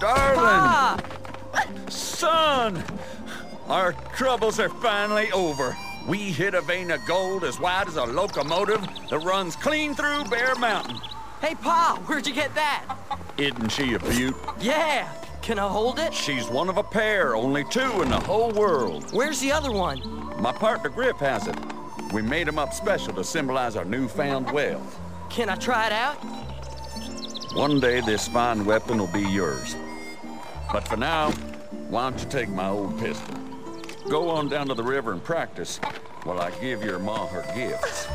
Darling! Son! Our troubles are finally over. We hit a vein of gold as wide as a locomotive that runs clean through Bear Mountain. Hey, Pa, where'd you get that? Isn't she a beaut? Yeah. Can I hold it? She's one of a pair, only two in the whole world. Where's the other one? My partner Griff has it. We made him up special to symbolize our newfound wealth. Can I try it out? One day this fine weapon will be yours. But for now, why don't you take my old pistol? Go on down to the river and practice while I give your ma her gifts.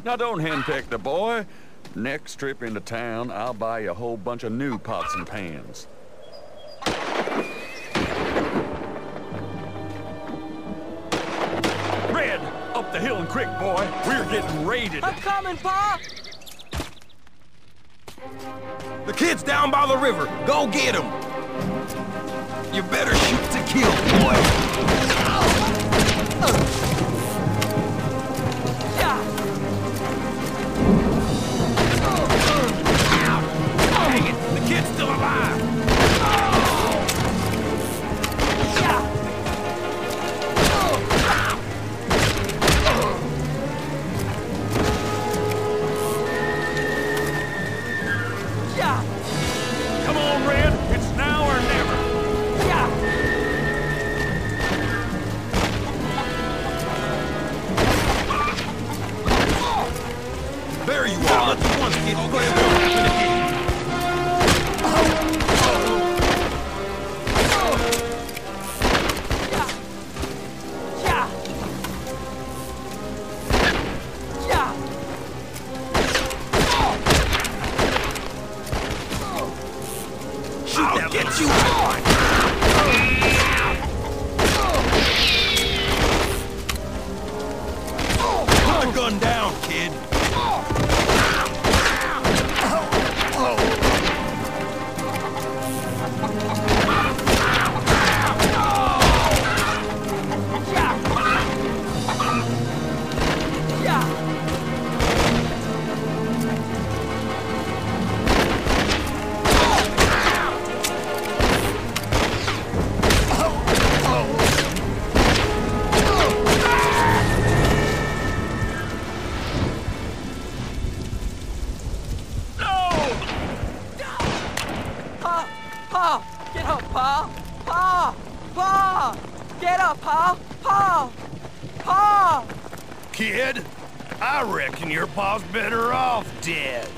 Now don't henpeck the boy. Next trip into town, I'll buy you a whole bunch of new pots and pans. Red, up the hill and quick, boy. We're getting raided. I'm coming, Pa! The kid's down by the river. Go get him. You better shoot to kill, boy. Dang it! The kid's still alive! Come on, Red. It's now or never. up, Pa! Pa! Pa! Get up, Pa! Pa! Pa! Kid, I reckon your pa's better off dead.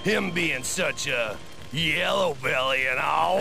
Him being such a yellow belly and all.